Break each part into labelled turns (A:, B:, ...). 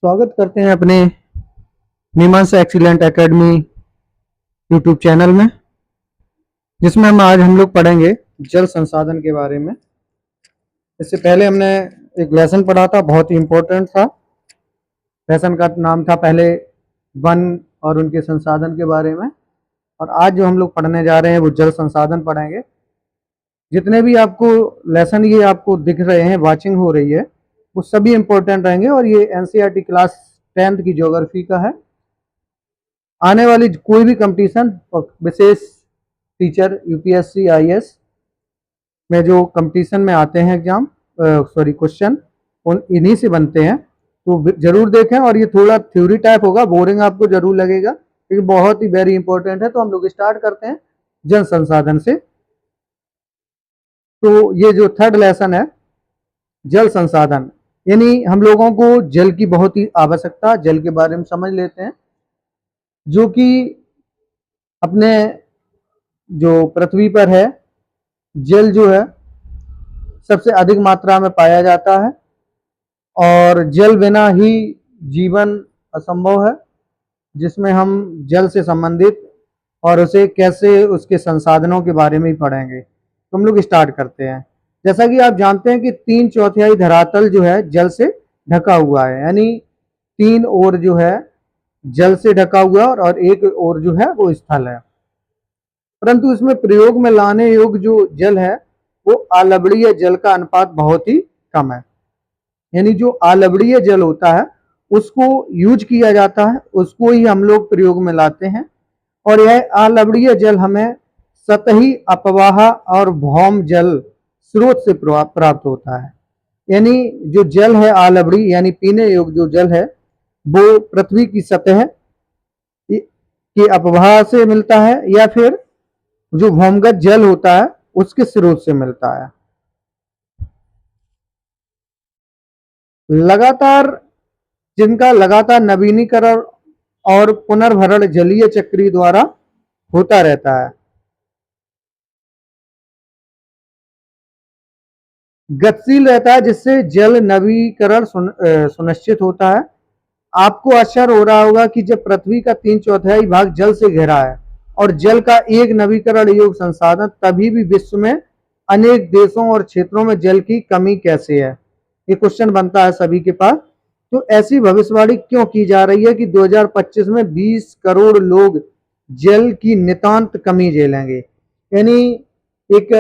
A: स्वागत करते हैं अपने मीमांसा एक्सीलेंट एकेडमी यूट्यूब चैनल में, जिसमें हम लोग पढ़ेंगे जल संसाधन के बारे में। इससे पहले हमने एक लेसन पढ़ा था, बहुत ही इम्पोर्टेंट था। लेसन का नाम था पहले वन और उनके संसाधन के बारे में, और आज जो हम लोग पढ़ने जा रहे हैं वो जल संसाधन पढ़ेंगे। जितने भी आपको लेसन ये आपको दिख रहे हैं, वाचिंग हो रही है, वो सभी इम्पोर्टेंट रहेंगे। और ये एनसीईआरटी क्लास 10th की ज्योग्राफी का है। आने वाली कोई भी कंपटीशन, विशेष टीचर यूपीएससी आईएएस में जो कंपटीशन में आते हैं एग्जाम, क्वेश्चन, उन इन्हीं से बनते हैं, तो जरूर देखें। और ये थोड़ा थ्योरी टाइप होगा, बोरिंग आपको जरूर लगेगा, क्योंकि बहुत ही वेरी इंपॉर्टेंट है। तो हम लोग स्टार्ट करते हैं जल संसाधन से। तो ये जो थर्ड लेसन है, जल संसाधन, यानी हम लोगों को जल की बहुत ही आवश्यकता, जल के बारे में समझ लेते हैं। जो कि अपने जो पृथ्वी पर है, जल जो है सबसे अधिक मात्रा में पाया जाता है, और जल बिना ही जीवन असंभव है। जिसमें हम जल से संबंधित और उसे कैसे, उसके संसाधनों के बारे में ही पढ़ेंगे। तो हम लोग स्टार्ट करते हैं। जैसा कि आप जानते हैं कि 3/4 धरातल जो है जल से ढका हुआ है, यानी 3 ओर जो है जल से ढका हुआ है, और एक ओर जो है वो स्थल है। परंतु इसमें प्रयोग में लाने योग्य जो जल है वो आलवणीय जल का अनुपात बहुत ही कम है। यानी जो आलवणीय जल होता है उसको यूज किया जाता है, उसको ही हम लोग प्रयोग में लाते हैं। और यह आलवणीय जल हमें सतही अपवाह और भौम जल स्रोत से प्राप्त होता है। यानी जो जल है आलवणीय, यानी पीने योग्य जो जल है, वो पृथ्वी की सतह के अपवाह से मिलता है, या फिर जो भौमगत जल होता है उसके स्रोत से मिलता है। जिनका लगातार नवीनीकरण और पुनर्भरण जलीय चक्री द्वारा होता रहता है। गतिशील रहता है, जिससे जल नवीकरण सुनिश्चित होता है। आपको आश्चर्य हो रहा होगा कि जब पृथ्वी का 3/4 भाग जल से घिरा है और जल का एक नवीकरण योग्य संसाधन, तभी भी विश्व में अनेक देशों और क्षेत्रों में जल की कमी कैसे है। ये क्वेश्चन बनता है सभी के पास। तो ऐसी भविष्यवाणी क्यों की जा रही है कि 2025 में 20 करोड़ लोग जल की नितांत कमी झेलेंगे। यानी एक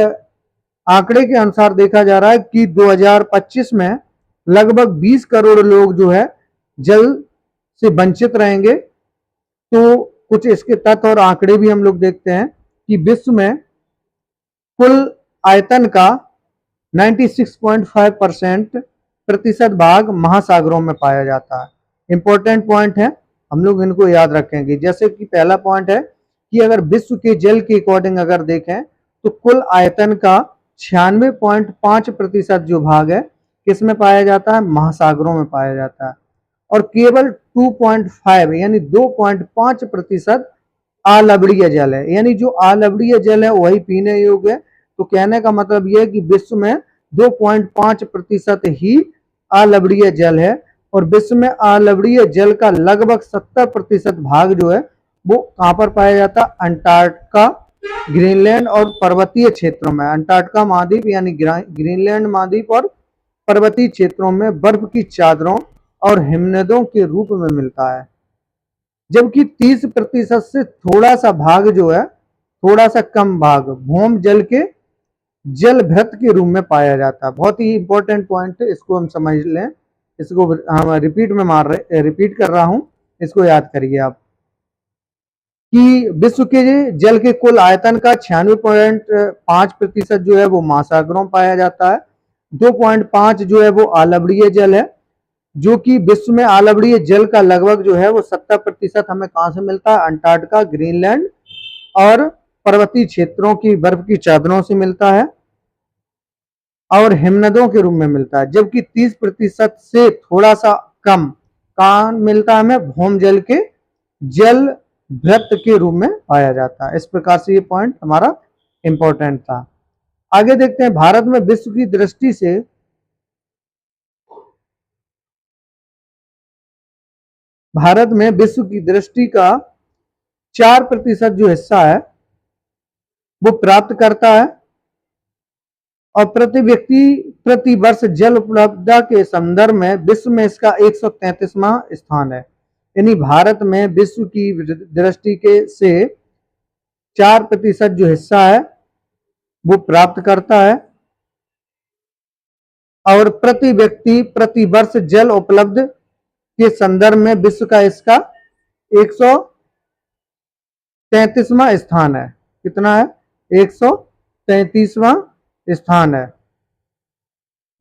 A: आंकड़े के अनुसार देखा जा रहा है कि 2025 में लगभग 20 करोड़ लोग जो है जल से वंचित रहेंगे। तो कुछ इसके तथ्य और आंकड़े भी हम लोग देखते हैं कि विश्व में कुल आयतन का 96.5% भाग महासागरों में पाया जाता है। इंपॉर्टेंट पॉइंट है, हम लोग इनको याद रखेंगे। जैसे कि पहला पॉइंट है कि अगर विश्व के जल के अकॉर्डिंग अगर देखें तो कुल आयतन का 96.5% जो भाग है किसमें पाया जाता है, महासागरों में पाया जाता है। और केवल 2.5 यानी 2.5% अलवणीय जल है। यानी जो अलवणीय जल है वही पीने योग्य है। तो कहने का मतलब यह है कि विश्व में 2.5% ही अलवणीय जल है, और विश्व में अलवणीय जल का लगभग 70% भाग जो है वो कहां पर पाया जाता है, अंटार्कटिका, ग्रीनलैंड और पर्वतीय क्षेत्रों में। अंटार्कटिका महाद्वीप यानी ग्रीनलैंड महाद्वीप और पर्वतीय क्षेत्रों में बर्फ की चादरों और हिमनदों के रूप में मिलता है। जबकि 30% से थोड़ा सा भाग जो है, थोड़ा सा कम भाग भौम जल के जल भृत के रूप में पाया जाता है। बहुत ही इंपॉर्टेंट पॉइंट है, इसको हम समझ लें। इसको हम रिपीट कर रहा हूं, इसको याद करिए आप कि विश्व के जल के कुल आयतन का 96.5% जो है वो महासागरों में पाया जाता है। 2.5 जो है वो अलवणीय जल है, जो कि विश्व में अलवणीय जल का लगभग जो है वो 70% हमें कहां से मिलता है, अंटार्कटिका, ग्रीनलैंड और पर्वतीय क्षेत्रों की बर्फ की चादरों से मिलता है और हिमनदों के रूप में मिलता है। जबकि 30% से थोड़ा सा कम कहां मिलता है, हमें भौम जल के जल भृत के रूप में पाया जाता है। इस प्रकार से ये पॉइंट हमारा इंपॉर्टेंट था। आगे देखते हैं, भारत में विश्व की दृष्टि से भारत में विश्व की दृष्टि का 4% जो हिस्सा है वो प्राप्त करता है और प्रति व्यक्ति प्रति वर्ष जल उपलब्धता के संदर्भ में विश्व में इसका 133वां स्थान है। यानी भारत में विश्व की दृष्टि के से 4% जो हिस्सा है वो प्राप्त करता है और प्रति व्यक्ति प्रति वर्ष जल उपलब्ध के संदर्भ में विश्व का इसका 133वां स्थान है। कितना है? 133वां स्थान है।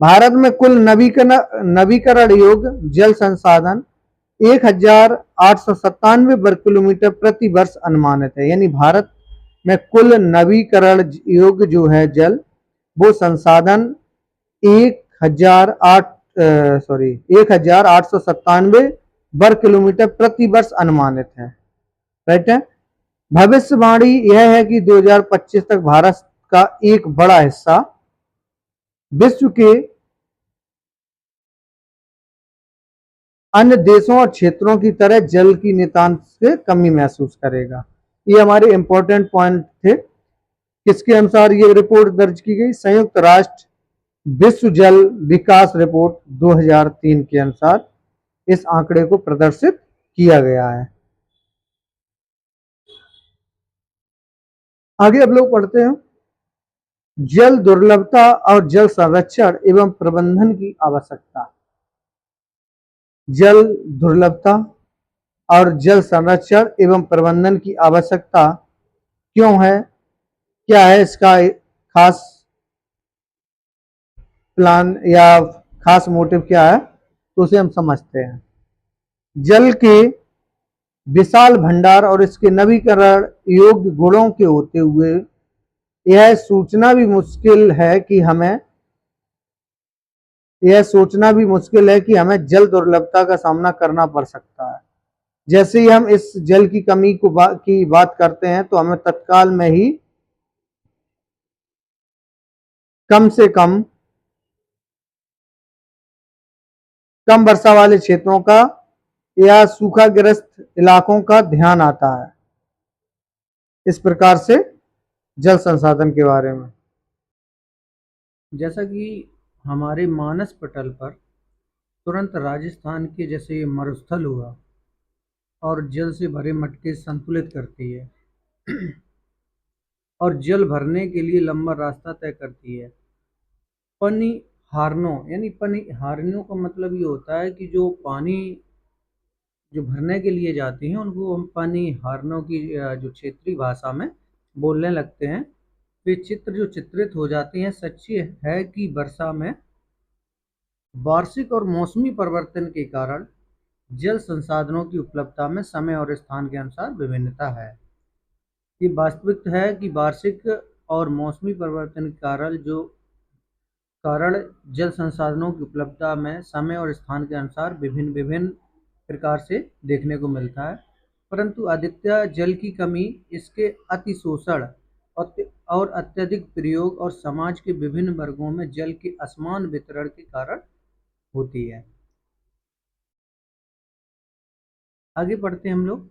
A: भारत में कुल नवीकरण योग्य जल संसाधन 1897 वर्ग किलोमीटर प्रति वर्ष अनुमानित है। यानी भारत में कुल नवीकरण योग्य जो है जल वो संसाधन 1897 वर्ग किलोमीटर प्रति वर्ष अनुमानित है। राइट है। भविष्यवाणी यह है कि 2025 तक भारत का एक बड़ा हिस्सा विश्व के अन्य देशों और क्षेत्रों की तरह जल की नितांत से कमी महसूस करेगा। ये हमारे इंपॉर्टेंट पॉइंट थे। किसके अनुसार ये रिपोर्ट दर्ज की गई? संयुक्त राष्ट्र विश्व जल विकास रिपोर्ट 2003 के अनुसार इस आंकड़े को प्रदर्शित किया गया है। आगे अब लोग पढ़ते हैं जल दुर्लभता और जल संरक्षण एवं प्रबंधन की आवश्यकता। जल दुर्लभता और जल संरक्षण एवं प्रबंधन की आवश्यकता क्यों है? क्या है इसका खास प्लान या खास मोटिव क्या है? तो उसे हम समझते हैं। जल के विशाल भंडार और इसके नवीकरण योग्य गुणों के होते हुए यह सोचना भी मुश्किल है कि हमें जल दुर्लभता का सामना करना पड़ सकता है। जैसे ही हम इस जल की कमी की बात करते हैं तो हमें तत्काल में ही कम से कम वर्षा वाले क्षेत्रों का या सूखाग्रस्त इलाकों का ध्यान आता है। इस प्रकार से जल संसाधन के बारे में जैसा कि हमारे मानस पटल पर तुरंत राजस्थान के जैसे मरुस्थल हुआ और जल से भरे मटके संतुलित करती है और जल भरने के लिए लंबा रास्ता तय करती है। पनिहारनों यानी पनिहारनों का मतलब ये होता है कि जो पानी जो भरने के लिए जाती हैं उनको हम पनिहारनों की जो क्षेत्रीय भाषा में बोलने लगते हैं। वे चित्र जो चित्रित हो जाते हैं सच्ची है कि वर्षा में वार्षिक और मौसमी परिवर्तन के कारण जल संसाधनों की उपलब्धता में समय और स्थान के अनुसार विभिन्नता है। ये वास्तविक है कि वार्षिक और मौसमी परिवर्तन के कारण जल संसाधनों की उपलब्धता में समय और स्थान के अनुसार विभिन्न प्रकार से देखने को मिलता है, परंतु अधिकतर जल की कमी इसके अतिशोषण और अत्यधिक प्रयोग और समाज के विभिन्न वर्गों में जल के असमान वितरण के कारण होती है। आगे बढ़ते हैं हम लोग।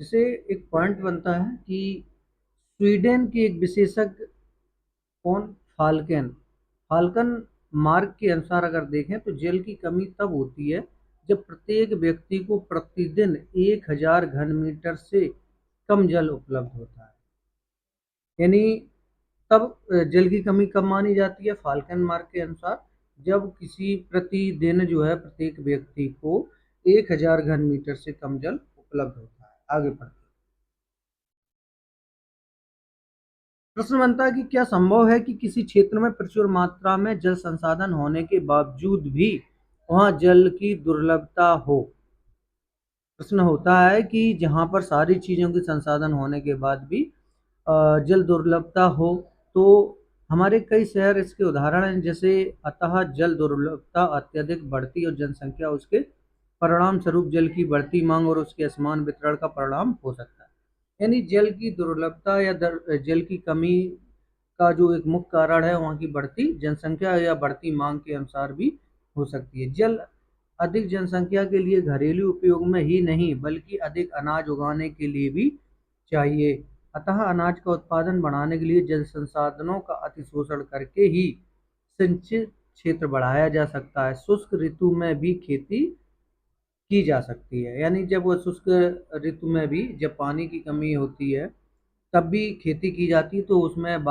A: जैसे एक पॉइंट बनता है कि स्वीडन के एक विशेषज्ञ कौन? फाल्कन मार्क के अनुसार अगर देखें तो जल की कमी तब होती है जब प्रत्येक व्यक्ति को प्रतिदिन 1000 घन मीटर से कम जल उपलब्ध होता है। यानी तब जल की कमी कब मानी जाती है? फाल्कन मार्क के अनुसार जब किसी प्रतिदिन जो है प्रत्येक व्यक्ति को 1000 घन मीटर से कम जल उपलब्ध होता है। आगे बढ़ते प्रश्न बनता है कि क्या संभव है कि किसी क्षेत्र में प्रचुर मात्रा में जल संसाधन होने के बावजूद भी वहां जल की दुर्लभता हो? प्रश्न होता है कि जहां पर सारी चीजों की संसाधन होने के बाद भी जल दुर्लभता हो, तो हमारे कई शहर इसके उदाहरण हैं। जैसे अतः जल दुर्लभता अत्यधिक बढ़ती और जनसंख्या उसके परिणाम स्वरूप जल की बढ़ती मांग और उसके असमान वितरण का परिणाम हो सकता है। यानी जल की दुर्लभता या जल की कमी का जो एक मुख्य कारण है वहाँ की बढ़ती जनसंख्या या बढ़ती मांग के अनुसार भी हो सकती है। जल अधिक जनसंख्या के लिए घरेलू उपयोग में ही नहीं बल्कि अधिक अनाज उगाने के लिए भी चाहिए। अतः अनाज का उत्पादन बढ़ाने के लिए जल संसाधनों का अतिशोषण करके ही सिंचित क्षेत्र बढ़ाया जा सकता है। शुष्क ऋतु में भी खेती की जा सकती है, यानी जब वो शुष्क ऋतु में भी जब पानी की कमी होती है तब भी खेती की जाती है, तो उसमें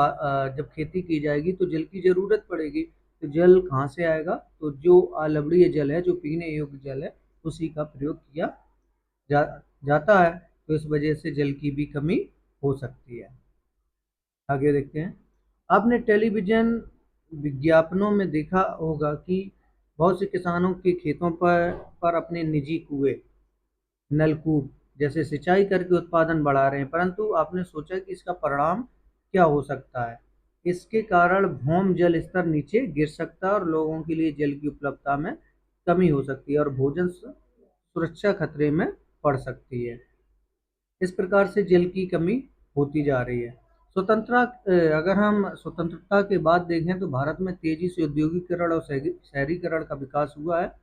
A: जब खेती की जाएगी तो जल की ज़रूरत पड़ेगी। तो जल कहाँ से आएगा? तो जो अलवणीय जल है, जो पीने योग्य जल है, उसी का प्रयोग किया जा जाता है। तो इस वजह से जल की भी कमी हो सकती है। आगे देखते हैं। आपने टेलीविज़न विज्ञापनों में देखा होगा कि बहुत से किसानों के खेतों पर अपने निजी कुएँ, नलकूप जैसे सिंचाई करके उत्पादन बढ़ा रहे हैं, परंतु आपने सोचा कि इसका परिणाम क्या हो सकता है? इसके कारण भूमि जल स्तर नीचे गिर सकता है और लोगों के लिए जल की उपलब्धता में कमी हो सकती है और भोजन सुरक्षा खतरे में पड़ सकती है। इस प्रकार से जल की कमी होती जा रही है। अगर हम स्वतंत्रता के बाद देखें तो भारत में तेजी से औद्योगिकरण और शहरीकरण का विकास हुआ है,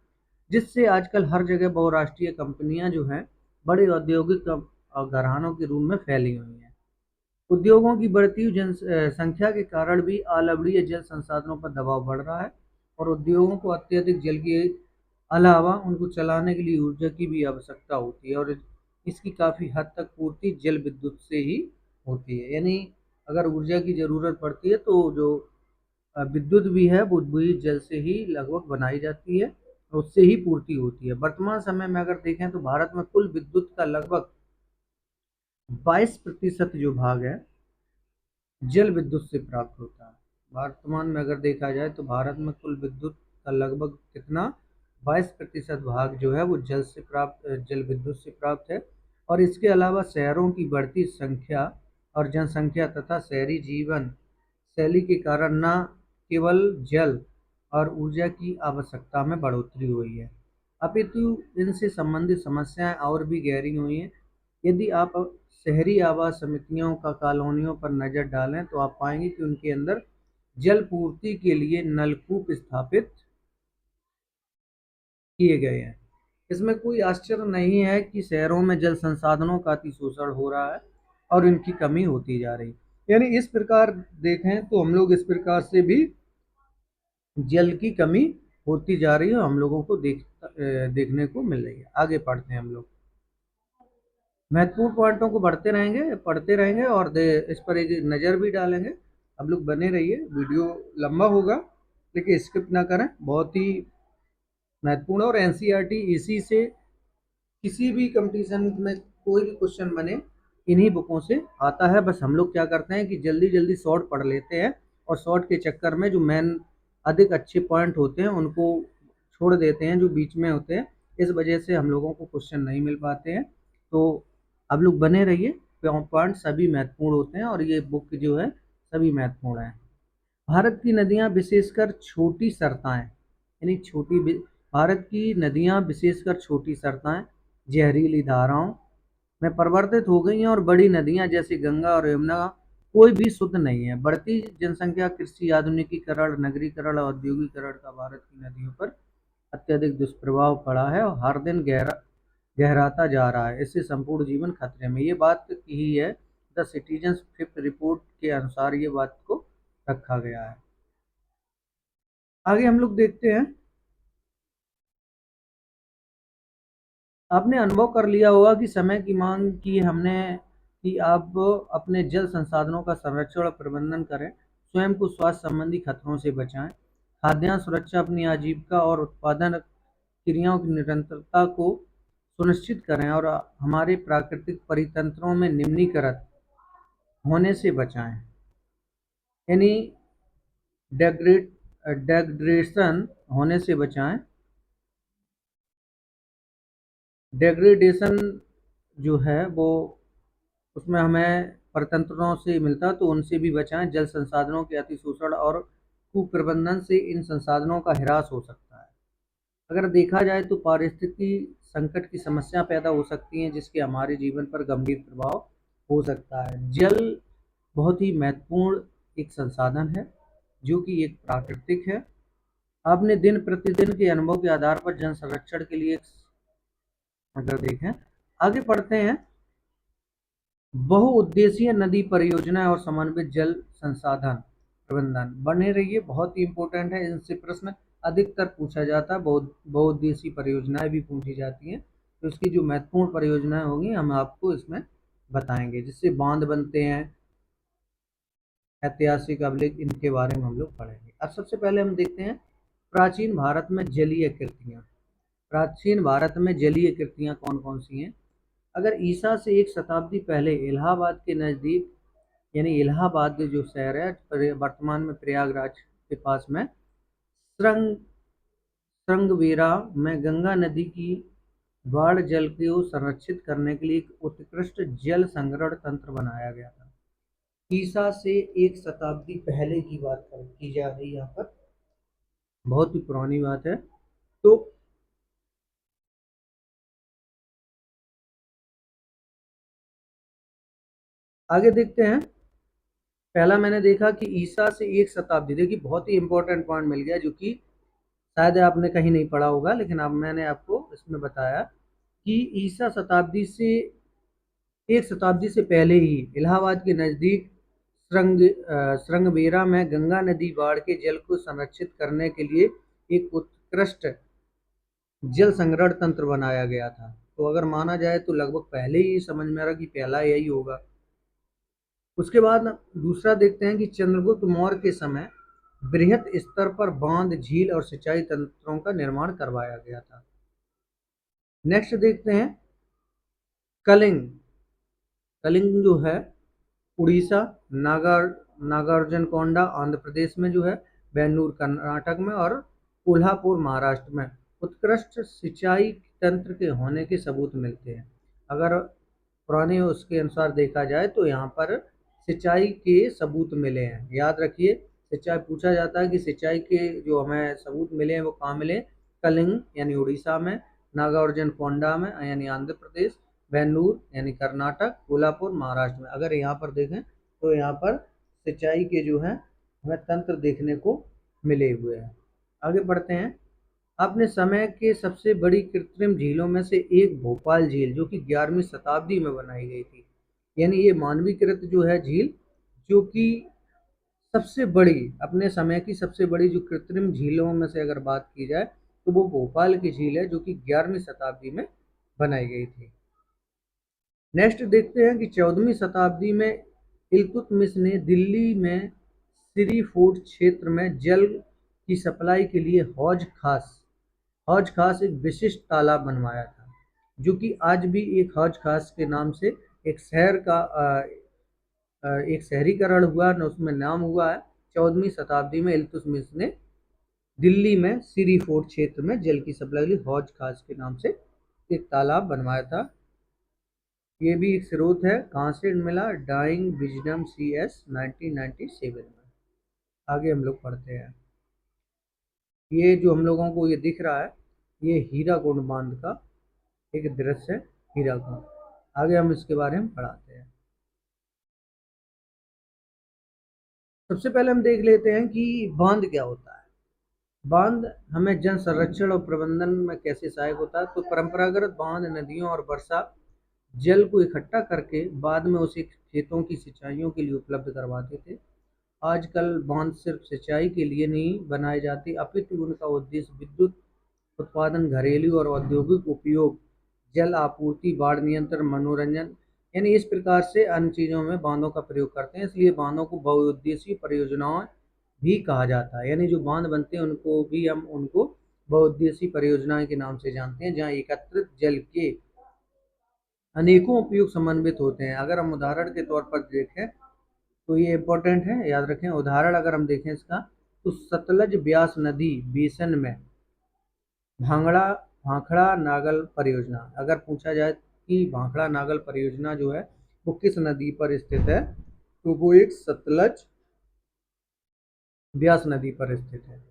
A: जिससे आजकल हर जगह बहुराष्ट्रीय कंपनियां जो हैं बड़े औद्योगिक घरानों के रूप में फैली हुई हैं। उद्योगों की बढ़ती हुई जनसंख्या के कारण भी अलवणीय जल संसाधनों पर दबाव बढ़ रहा है और उद्योगों को अत्यधिक जल के अलावा उनको चलाने के लिए ऊर्जा की भी आवश्यकता होती है और इसकी काफ़ी हद तक पूर्ति जल विद्युत से ही होती है। यानी अगर ऊर्जा की ज़रूरत पड़ती है तो जो विद्युत भी है वो भी जल से ही लगभग बनाई जाती है और उससे ही पूर्ति होती है। वर्तमान समय में अगर देखें तो भारत में कुल विद्युत का लगभग 22% जो भाग है जल विद्युत से प्राप्त होता है। वर्तमान में अगर देखा जाए तो भारत में कुल विद्युत का लगभग कितना 22% भाग जो है वो जल विद्युत से प्राप्त है और इसके अलावा शहरों की बढ़ती संख्या और जनसंख्या तथा शहरी जीवन शैली के कारण न केवल जल और ऊर्जा की आवश्यकता में बढ़ोतरी हुई है, अपितु इनसे संबंधित समस्याएं और भी गहरी हुई हैं। यदि आप शहरी आवास समितियों का कॉलोनियों पर नज़र डालें तो आप पाएंगे कि उनके अंदर जल पूर्ति के लिए नलकूप स्थापित किए गए हैं। इसमें कोई आश्चर्य नहीं है कि शहरों में जल संसाधनों का अतिशोषण हो रहा है और इनकी कमी होती जा रही है। यानी इस प्रकार देखें तो हम लोग इस प्रकार से भी जल की कमी होती जा रही है, हम लोगों को देखने को मिल रही है। आगे पढ़ते हैं हम लोग। महत्वपूर्ण पॉइंटों को पढ़ते रहेंगे और इस पर एक नज़र भी डालेंगे। आप लोग बने रहिए, वीडियो लंबा होगा लेकिन स्किप ना करें, बहुत ही महत्वपूर्ण है। और एनसीईआरटी इसी से किसी भी कंपटीशन में कोई भी क्वेश्चन बने इन्हीं बुकों से आता है। बस हम लोग क्या करते हैं कि जल्दी जल्दी शॉर्ट पढ़ लेते हैं और शॉर्ट के चक्कर में जो मेन अधिक अच्छे पॉइंट होते हैं उनको छोड़ देते हैं जो बीच में होते हैं। इस वजह से हम लोगों को क्वेश्चन नहीं मिल पाते हैं। तो आप लोग बने रहिए, पॉइंट सभी महत्वपूर्ण होते हैं और ये बुक जो है सभी महत्वपूर्ण है। भारत की नदियाँ विशेषकर छोटी सरताएँ यानी भारत की नदियाँ विशेषकर छोटी सरताएँ जहरीली धाराओं में परिवर्तित हो गई हैं और बड़ी नदियाँ जैसे गंगा और यमुना कोई भी शुद्ध नहीं है। बढ़ती जनसंख्या, कृषि आधुनिकीकरण, नगरीकरण और औद्योगिकरण का भारत की नदियों पर अत्यधिक दुष्प्रभाव पड़ा है और हर दिन गहराता जा रहा है। इससे संपूर्ण जीवन खतरे में। ये बात ही है, द सिटीजन फिफ्थ रिपोर्ट के अनुसार ये बात को रखा गया है। आगे हम लोग देखते हैं। आपने अनुभव कर लिया होगा कि समय की मांग की हमने कि आप अपने जल संसाधनों का संरक्षण और प्रबंधन करें, स्वयं को स्वास्थ्य संबंधी खतरों से बचाएं, खाद्यान्न सुरक्षा, अपनी आजीविका और उत्पादन क्रियाओं की निरंतरता को सुनिश्चित करें और हमारे प्राकृतिक परितंत्रों में निम्नीकृत होने से बचाएं, यानी डेग्रेडेशन होने से बचाएं। डेग्रेडेशन जो है वो उसमें हमें परतंत्रों से मिलता है तो उनसे भी बचाएं। जल संसाधनों के अतिशोषण और कुप्रबंधन से इन संसाधनों का ह्रास हो सकता है। अगर देखा जाए तो पारिस्थितिकी संकट की समस्या पैदा हो सकती हैं जिसके हमारे जीवन पर गंभीर प्रभाव हो सकता है। जल बहुत ही महत्वपूर्ण एक संसाधन है जो कि एक प्राकृतिक है। आपने दिन प्रतिदिन के अनुभव के आधार पर जल संरक्षण के लिए अगर देखें, आगे पढ़ते हैं, बहुउद्देशीय नदी परियोजना और समन्वित जल संसाधन प्रबंधन। बने रहिए, बहुत ही इंपॉर्टेंट है, इनसे प्रश्न अधिकतर पूछा जाता है। बहुउद्देशीय परियोजनाएं भी पूछी जाती हैं, तो इसकी जो महत्वपूर्ण परियोजनाएं होंगी हम आपको इसमें बताएंगे, जिससे बांध बनते हैं, ऐतिहासिक अभिलेख, इनके बारे में हम लोग पढ़ेंगे। अब सबसे पहले हम देखते हैं प्राचीन भारत में जलीय कृतियां। प्राचीन भारत में जलीय कृतियां कौन कौन सी हैं? अगर ईसा से 1 शताब्दी पहले इलाहाबाद के नज़दीक, यानी इलाहाबाद जो शहर है वर्तमान में प्रयागराज के पास में, श्रृंग श्रृंगवेरा में गंगा नदी की बाढ़ जल को संरक्षित करने के लिए एक उत्कृष्ट जल संग्रहण तंत्र बनाया गया था। ईसा से 1 शताब्दी पहले की बात की जा रही है यहाँ पर, बहुत ही पुरानी बात है। तो आगे देखते हैं। पहला मैंने देखा कि ईसा से 1 शताब्दी, देखिए बहुत ही इंपॉर्टेंट पॉइंट मिल गया, जो कि शायद आपने कहीं नहीं पढ़ा होगा, लेकिन अब मैंने आपको इसमें बताया कि ईसा 1 शताब्दी से पहले ही इलाहाबाद के नज़दीक श्रृंगवेरा में गंगा नदी बाढ़ के जल को संरक्षित करने के लिए एक उत्कृष्ट जल संग्रहण तंत्र बनाया गया था। तो अगर माना जाए तो लगभग पहले ही समझ में आ रहा कि पहला यही होगा। उसके बाद दूसरा देखते हैं कि चंद्रगुप्त मौर्य के समय बृहत स्तर पर बांध, झील और सिंचाई तंत्रों का निर्माण करवाया गया था। नेक्स्ट देखते हैं कलिंग। कलिंग जो है उड़ीसा, नागार्जुनकोंडा आंध्र प्रदेश में जो है, बेन्नूर कर्नाटक में और कोल्हापुर महाराष्ट्र में उत्कृष्ट सिंचाई तंत्र के होने के सबूत मिलते हैं। अगर पुराने उसके अनुसार देखा जाए तो यहाँ पर सिंचाई के सबूत मिले हैं। याद रखिए, सिंचाई पूछा जाता है कि सिंचाई के जो हमें सबूत मिले हैं वो कहाँ मिले? कलिंग यानी उड़ीसा में, नागार्जुनकोंडा में यानी आंध्र प्रदेश, बेन्नूर यानी कर्नाटक, कोल्हापुर महाराष्ट्र में। अगर यहाँ पर देखें तो यहाँ पर सिंचाई के जो है हमें तंत्र देखने को मिले हुए हैं। आगे बढ़ते हैं। अपने समय के सबसे बड़ी कृत्रिम झीलों में से एक भोपाल झील, जो कि 11वीं शताब्दी में बनाई गई थी, यानी ये मानवीकृत जो है झील, जो कि सबसे बड़ी, अपने समय की सबसे बड़ी जो कृत्रिम झीलों में से अगर बात की जाए तो वो भोपाल की झील है, जो कि 11वीं शताब्दी में बनाई गई थी। नेक्स्ट देखते हैं कि 14वीं शताब्दी में इल्तुतमिश ने दिल्ली में श्री फोर्ट क्षेत्र में जल की सप्लाई के लिए हौज खास एक विशिष्ट तालाब बनवाया था, जो कि आज भी एक हौज खास के नाम से एक शहर का एक शहरीकरण हुआ न, उसमें नाम हुआ है। 14वीं शताब्दी में इल्तुतमिश ने दिल्ली में श्री फोर्ट क्षेत्र में जल की सप्लाई के लिए हौज खास के नाम से एक तालाब बनवाया था। ये भी एक स्रोत है, कहाँ से मिला? डाइंग विजडम CS 1997 में। आगे हम लोग पढ़ते हैं। ये जो हम लोगों को ये दिख रहा है, ये हीराकुंड बांध का एक दृश्य है, हीराकुंड। आगे हम इसके बारे में पढ़ाते हैं। सबसे पहले हम देख लेते हैं कि बांध क्या होता है। बांध हमें जल संरक्षण और प्रबंधन में कैसे सहायक होता है? तो परंपरागत बांध नदियों और वर्षा जल को इकट्ठा करके बाद में उसे खेतों की सिंचाइयों के लिए उपलब्ध करवाते थे। आजकल बांध सिर्फ सिंचाई के लिए नहीं बनाए जाते, अपितु उनका उद्देश्य विद्युत उत्पादन, घरेलू और औद्योगिक उपयोग, जल आपूर्ति, बाढ़ नियंत्रण, मनोरंजन, यानी इस प्रकार से अन्य चीज़ों में बांधों का प्रयोग करते हैं। इसलिए बांधों को बहुउद्देशीय परियोजनाएं भी कहा जाता है, यानी जो बांध बनते हैं उनको भी हम उनको बहुउद्देशीय परियोजनाएं के नाम से जानते हैं, जहाँ एकत्रित जल के अनेकों उपयोग समन्वित होते हैं। अगर हम उदाहरण के तौर पर देखें तो ये इम्पोर्टेंट है, याद रखें। उदाहरण अगर हम देखें इसका, तो सतलज ब्यास नदी बेसिन में भाखड़ा नागल परियोजना। अगर पूछा जाए कि भाखड़ा नागल परियोजना जो है वो किस नदी पर स्थित है, तो वो एक सतलज ब्यास नदी पर स्थित है।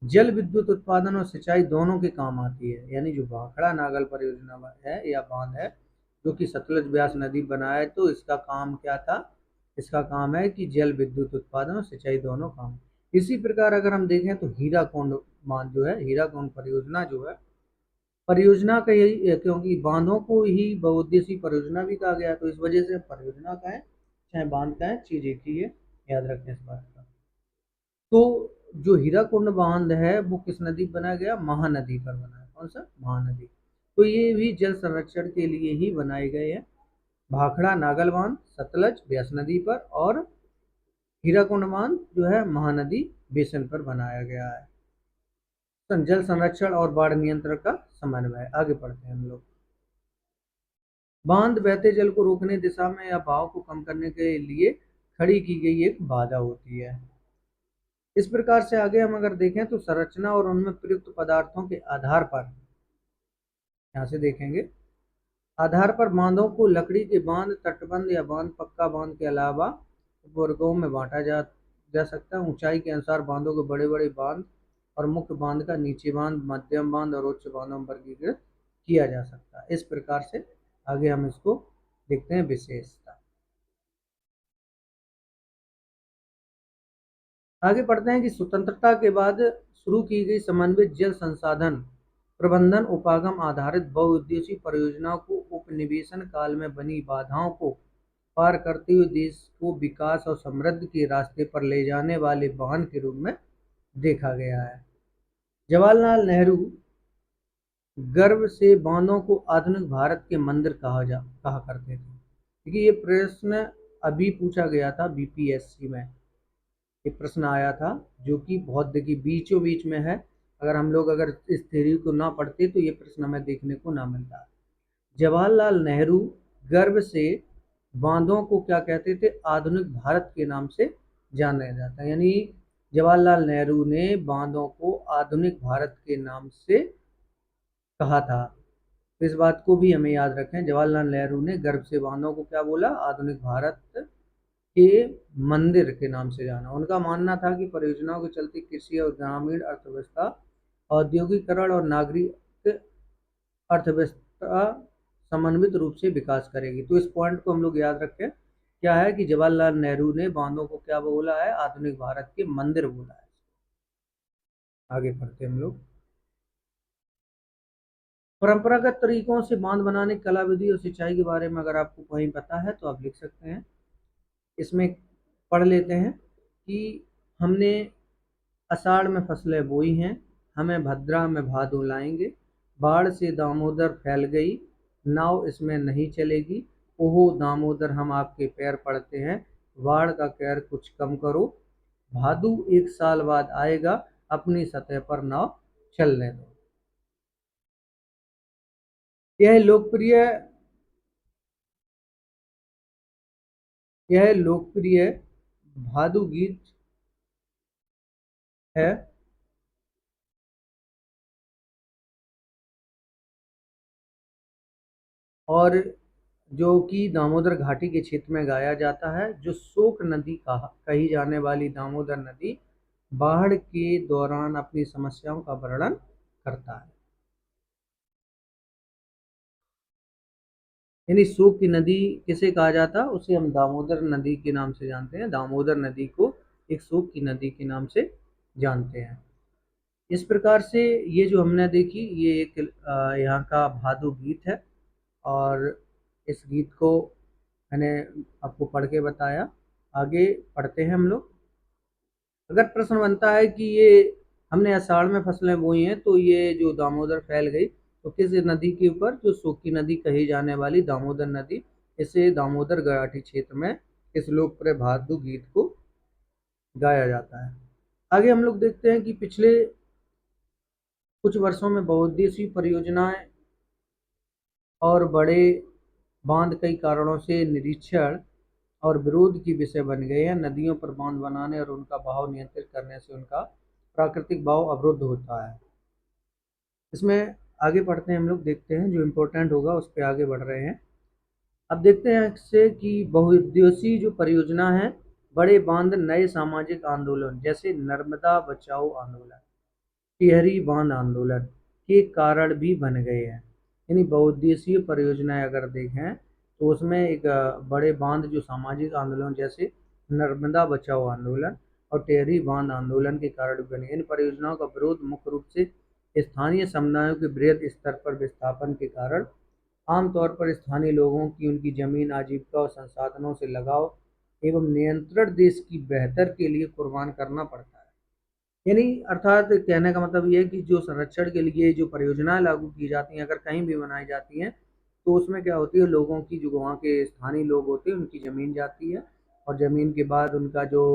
A: जल विद्युत उत्पादन और सिंचाई दोनों के काम आती है, यानी जो भाखड़ा नागल परियोजना है या बांध है, जो कि सतलज ब्यास नदी बनाया है, तो इसका काम क्या था? इसका काम है कि जल विद्युत उत्पादन और सिंचाई दोनों काम। इसी प्रकार अगर हम देखें तो हीराकुंड बांध जो है, हीराकुंड परियोजना जो है, परियोजना का यही, क्योंकि बांधों को ही बहुउद्देशीय परियोजना भी कहा गया, तो इस वजह से परियोजना का है चाहे बांध का है, चीज एक ही है, याद रखें इस बात का। तो जो हीराकुंड बांध है वो किस नदी पर बनाया गया? महानदी पर बना है। कौन सा? महानदी। तो ये भी जल संरक्षण के लिए ही बनाए गए हैं। भाखड़ा नागल बांध सतलज ब्यास नदी पर, और हीराकुंड बांध जो है महानदी बेसिन पर बनाया गया है। जल संरक्षण और बाढ़ नियंत्रण का समन्वय। आगे पढ़ते हैं हम लोग। बांध बहते जल को रोकने दिशा में या बहाव को कम करने के लिए खड़ी की गई एक बाधा होती है। इस प्रकार से आगे हम अगर देखें तो संरचना और उनमें प्रयुक्त पदार्थों के आधार पर, यहाँ से देखेंगे, आधार पर बांधों को लकड़ी के बांध, तटबंध या बांध पक्का बांध के अलावा वर्गों में बांटा जा सकता है। ऊंचाई के अनुसार बांधों को बड़े बड़े बांध और मुख्य बांध का नीचे बांध, मध्यम बांध और उच्च बांधों में वर्गीकृत किया जा सकता है। इस प्रकार से आगे हम इसको देखते हैं विशेषता। आगे पढ़ते हैं कि स्वतंत्रता के बाद शुरू की गई समन्वित जल संसाधन प्रबंधन उपागम आधारित बहुउद्देशीय परियोजनाओं को उपनिवेशन काल में बनी बाधाओं को पार करते हुए देश को विकास और समृद्धि के रास्ते पर ले जाने वाले वाहन के रूप में देखा गया है। जवाहरलाल नेहरू गर्व से बांधों को आधुनिक भारत के मंदिर कहा करते थे। क्योंकि ये प्रश्न अभी पूछा गया था बीपीएससी में, ये प्रश्न आया था जो कि बहुत देखिए बीचों बीच में है। अगर हम लोग अगर इस थ्योरी को ना पढ़ते तो ये प्रश्न हमें देखने को ना मिलता। जवाहरलाल नेहरू गर्व से बांधों को क्या कहते थे? आधुनिक भारत के नाम से जाना जाता है। यानी जवाहरलाल नेहरू ने बांधों को आधुनिक भारत के नाम से कहा था। इस बात को भी हमें याद रखें। जवाहरलाल नेहरू ने गर्व से बांधों को क्या बोला? आधुनिक भारत के मंदिर के नाम से जाना। उनका मानना था कि परियोजनाओं के चलते कृषि और ग्रामीण अर्थव्यवस्था, औद्योगिकरण और नागरिक अर्थव्यवस्था समन्वित रूप से विकास करेगी। तो इस पॉइंट को हम लोग याद रखें। क्या है कि जवाहरलाल नेहरू ने बांधों को क्या बोला है? आधुनिक भारत के मंदिर बोला है। आगे पढ़ते हम लोग। परंपरागत तरीकों से बांध बनाने की कला विधि और सिंचाई के बारे में अगर आपको कहीं पता है तो आप लिख सकते हैं। इसमें पढ़ लेते हैं कि हमने आषाढ़ में फसलें बोई हैं, हमें भद्रा में भादो लाएंगे, बाढ़ से दामोदर फैल गई, नाव इसमें नहीं चलेगी, ओहो दामोदर हम आपके पैर पड़ते हैं, बाढ़ का कहर कुछ कम करो, भादू एक साल बाद आएगा, अपनी सतह पर नाव चलने दो। यह लोकप्रिय भादु गीत है। और जो कि दामोदर घाटी के क्षेत्र में गाया जाता है। जो शोक नदी कही जाने वाली दामोदर नदी बाढ़ के दौरान अपनी समस्याओं का वर्णन करता है। यानी शोक की नदी किसे कहा जाता है? उसे हम दामोदर नदी के नाम से जानते हैं। दामोदर नदी को एक शोक की नदी के नाम से जानते हैं। इस प्रकार से ये जो हमने देखी ये एक यहाँ का भादु गीत है, और इस गीत को मैंने आपको पढ़ के बताया। आगे पढ़ते हैं हम लोग। अगर प्रश्न बनता है कि ये हमने आषाढ़ में फसलें बोई हैं तो ये जो दामोदर फैल गई तो किस नदी के ऊपर? जो सूखी नदी कही जाने वाली दामोदर नदी, इसे दामोदर घाटी क्षेत्र में इस लोकप्रिय भादु गीत को गाया जाता है। आगे हम लोग देखते हैं कि पिछले कुछ वर्षों में बहुउद्देशीय परियोजनाएं और बड़े बांध कई कारणों से निरीक्षण और विरोध की विषय बन गए हैं। नदियों पर बांध बनाने और उनका बहाव नियंत्रित करने से उनका प्राकृतिक बहाव अवरुद्ध होता है। इसमें आगे पढ़ते हैं हम लोग, देखते हैं जो इम्पोर्टेंट होगा उस पर आगे बढ़ रहे हैं। अब देखते हैं इससे कि बहुउद्देशीय जो परियोजना है, बड़े बांध नए सामाजिक आंदोलन जैसे नर्मदा बचाओ आंदोलन, टिहरी बांध आंदोलन के कारण भी बन गए हैं। यानी बहुउद्देशीय परियोजनाएं अगर देखें तो उसमें एक बड़े बांध जो सामाजिक आंदोलन जैसे नर्मदा बचाओ आंदोलन और टेहरी बांध आंदोलन के कारण बने। इन परियोजनाओं का विरोध मुख्य रूप से स्थानीय समुदायों के बृहद स्तर पर विस्थापन के कारण, आमतौर पर स्थानीय लोगों की उनकी जमीन, आजीविका और संसाधनों से लगाव एवं नियंत्रण देश की बेहतर के लिए कुर्बान करना पड़ता है। यानी अर्थात कहने का मतलब ये है कि जो संरक्षण के लिए जो परियोजनाएं लागू की जाती हैं, अगर कहीं भी बनाई जाती हैं, तो उसमें क्या होती है, लोगों की जो वहाँ के स्थानीय लोग होते हैं उनकी ज़मीन जाती है, और ज़मीन के बाद उनका जो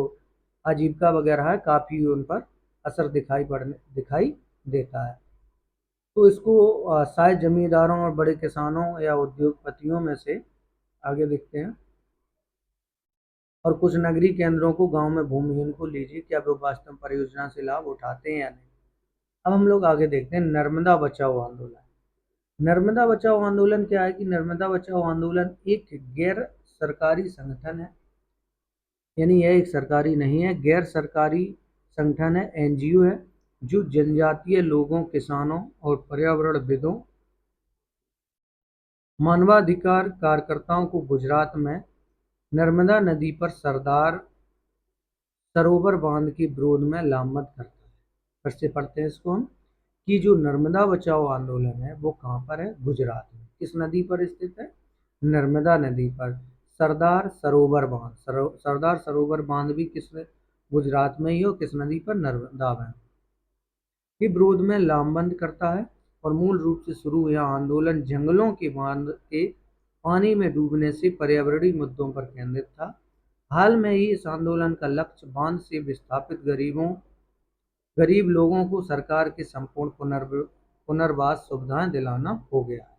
A: आजीविका वगैरह है काफ़ी उन पर असर दिखाई देता है। तो इसको शायद जमींदारों और बड़े किसानों या उद्योगपतियों में से आगे देखते हैं, और कुछ नगरीय केंद्रों को गांव में भूमिहीन को लीजिए, क्या वे वास्तव में परियोजना से लाभ उठाते हैं या नहीं। अब हम लोग आगे देखते हैं नर्मदा बचाओ आंदोलन। नर्मदा बचाओ आंदोलन क्या है कि नर्मदा बचाओ आंदोलन एक गैर सरकारी संगठन है, यानी यह एक सरकारी नहीं है, गैर सरकारी संगठन है, एनजीओ है, जो जनजातीय लोगों, किसानों और पर्यावरणविदों, मानवाधिकार कार्यकर्ताओं को गुजरात में नर्मदा नदी पर सरदार सरोवर बांध के विरोध में लामबंद करता है। फिर से पढ़ते हैं इसको हम, कि जो नर्मदा बचाओ आंदोलन है वो कहाँ पर है, गुजरात में। किस नदी पर स्थित है, नर्मदा नदी पर। सरदार सरोवर बांध, सरदार सरोवर बांध भी किस गुजरात में ही हो, किस नदी पर, नर्मदा में, के विरोध में लामबंद करता है। और मूल रूप से शुरू हुआ आंदोलन जंगलों के बांध के पानी में डूबने से पर्यावरणीय मुद्दों पर केंद्रित था। हाल में ही इस आंदोलन का लक्ष्य बांध से विस्थापित गरीब लोगों को सरकार के संपूर्ण पुनर्वास सुविधाएं दिलाना हो गया है।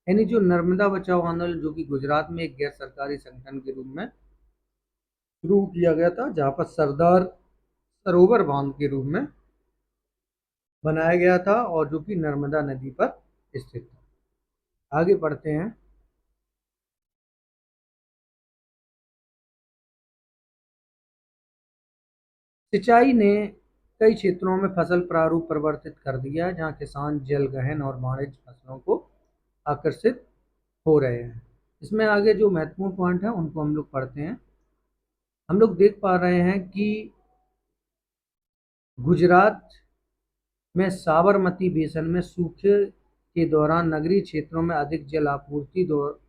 A: यानी जो नर्मदा बचाओ आंदोलन, जो कि गुजरात में एक गैर सरकारी संगठन के रूप में शुरू किया गया था, जहां पर सरदार सरोवर बांध के रूप में बनाया गया था, और जो कि नर्मदा नदी पर स्थित था। आगे बढ़ते हैं। सिंचाई ने कई क्षेत्रों में फसल प्रारूप परिवर्तित कर दिया है, जहां किसान जल गहन और वाणिज्य फसलों को आकर्षित हो रहे हैं। इसमें आगे जो महत्वपूर्ण पॉइंट है उनको हम लोग पढ़ते हैं। हम लोग देख पा रहे हैं कि गुजरात में साबरमती बेसिन में सूखे के दौरान नगरीय क्षेत्रों में अधिक जल आपूर्ति दौर,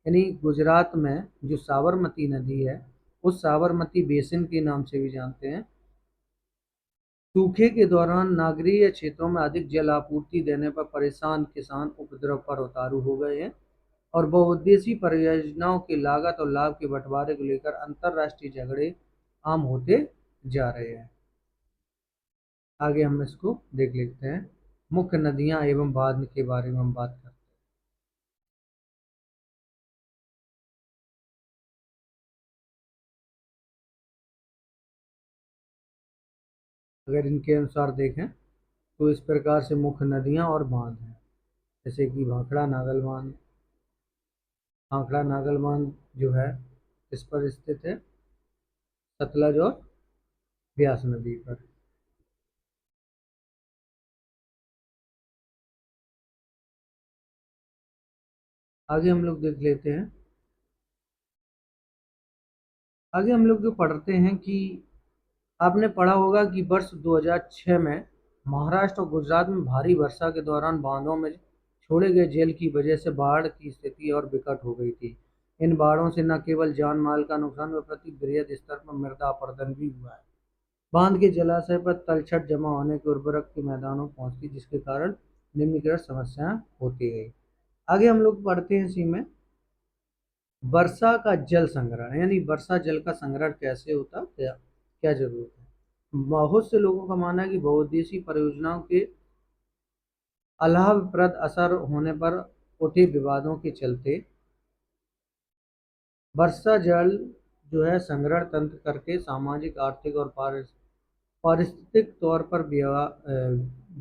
A: यानी गुजरात में जो साबरमती नदी है, उस साबरमती बेसिन के नाम से भी जानते हैं, सूखे के दौरान नगरीय क्षेत्रों में अधिक जल आपूर्ति देने पर परेशान किसान उपद्रव पर उतारू हो गए हैं, और बहुउद्देशीय परियोजनाओं की लागत और लाभ के बंटवारे को लेकर अंतर्राष्ट्रीय झगड़े आम होते जा रहे हैं। आगे हम इसको देख लेते हैं। मुख्य नदियां एवं बांध के बारे में हम बात करते हैं। अगर इनके अनुसार देखें तो इस प्रकार से मुख्य नदियां और बांध हैं, जैसे कि भाखड़ा नागल बांध। भाखड़ा नागल बांध जो है इस पर स्थित है, सतलज और ब्यास नदी पर। आगे हम लोग देख लेते हैं। आगे हम लोग जो पढ़ते हैं कि आपने पढ़ा होगा कि वर्ष 2006 में महाराष्ट्र और गुजरात में भारी वर्षा के दौरान बांधों में छोड़े गए जल की वजह से बाढ़ की स्थिति और विकट हो गई थी। इन बाढ़ों से न केवल जान माल का नुकसान व प्रति बृहद स्तर पर मृदा अपरदन भी हुआ है। बांध के जलाशय पर तलछट जमा होने के उर्वरक के मैदानों पहुंचती, जिसके कारण निम्नलिखित समस्याएं होती गई। आगे हम लोग पढ़ते हैं इसी में, वर्षा का जल संग्रहण, यानी वर्षा जल का संग्रहण कैसे होता, क्या क्या जरूरत है। बहुत से लोगों का मानना है कि बहुउद्देशीय परियोजनाओं के अलाभप्रद असर होने पर उठे विवादों के चलते वर्षा जल जो है संग्रहण तंत्र करके सामाजिक, आर्थिक और पारिस्थितिक तौर पर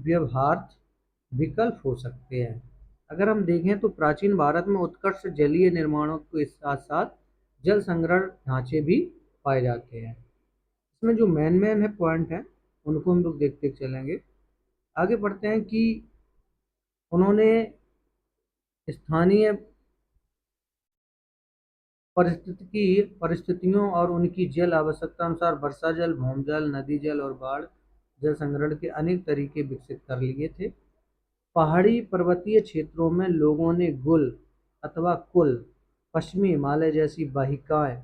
A: व्यवहार्य विकल्प हो सकते हैं। अगर हम देखें तो प्राचीन भारत में उत्कृष्ट जलीय निर्माणों के साथ साथ जल संग्रहण ढांचे भी पाए जाते हैं। इसमें जो मेन है पॉइंट है उनको हम लोग देखते चलेंगे। आगे बढ़ते हैं कि उन्होंने स्थानीय परिस्थितियों और उनकी जल आवश्यकता अनुसार वर्षा जल, भूमजल, नदी जल और बाढ़ जल संग्रहण के अनेक तरीके विकसित कर लिए थे। पहाड़ी पर्वतीय क्षेत्रों में लोगों ने गुल अथवा कुल, पश्चिमी हिमालय जैसी वाहिकाएं,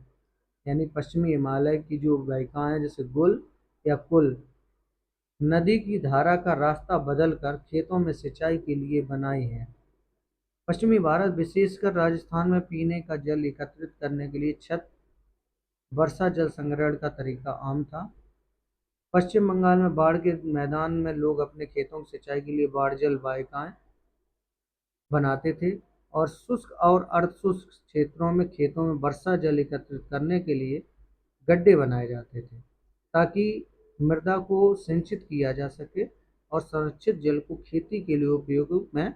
A: यानी पश्चिमी हिमालय की जो वाहिकाएं जैसे गुल या कुल, नदी की धारा का रास्ता बदलकर खेतों में सिंचाई के लिए बनाई हैं। पश्चिमी भारत, विशेषकर राजस्थान में पीने का जल एकत्रित करने के लिए छत वर्षा जल संग्रहण का तरीका आम था। पश्चिम बंगाल में बाढ़ के मैदान में लोग अपने खेतों की सिंचाई के लिए बाढ़ जल वाहिकाएं बनाते थे और शुष्क और अर्ध शुष्क क्षेत्रों में खेतों में वर्षा जल एकत्रित करने के लिए गड्ढे बनाए जाते थे ताकि मृदा को सिंचित किया जा सके और संरक्षित जल को खेती के लिए उपयोग में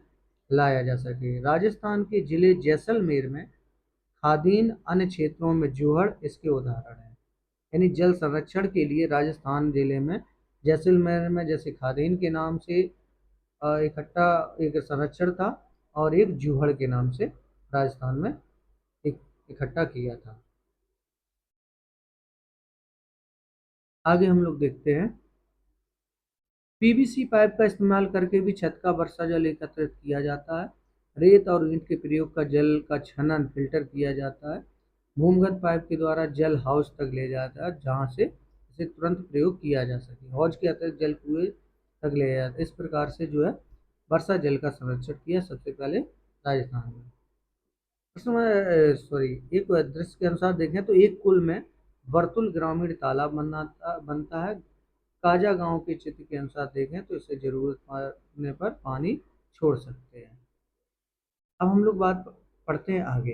A: लाया जा सके। राजस्थान के जिले जैसलमेर में खादीन, अन्य क्षेत्रों में जोहड़ इसके उदाहरण हैं। यानी जल संरक्षण के लिए राजस्थान जिले में जैसलमेर में जैसे खादीन के नाम से इकट्ठा एक संरक्षण था और एक जूहड़ के नाम से राजस्थान में एक इकट्ठा किया था। आगे हम लोग देखते हैं, पीवीसी पाइप का इस्तेमाल करके भी छत का वर्षा जल एकत्रित किया जाता है। रेत और ईंट के प्रयोग का जल का छनन फिल्टर किया जाता है। भूमिगत पाइप के द्वारा जल हाउस तक ले जाता है जहां से इसे तुरंत प्रयोग किया जा सके। हौज के अतिरिक्त जल कुएं तक ले जाता है। इस प्रकार से जो है वर्षा जल का संरक्षण किया सबसे पहले राजस्थान में। सॉरी, एक दृश्य के अनुसार देखें तो एक कुल में वर्तुल ग्रामीण तालाब बनता है। काजा गांव के चित्र के अनुसार देखें तो इसे जरूरत पड़ने पर पानी छोड़ सकते हैं। अब हम लोग बात पढ़ते हैं आगे।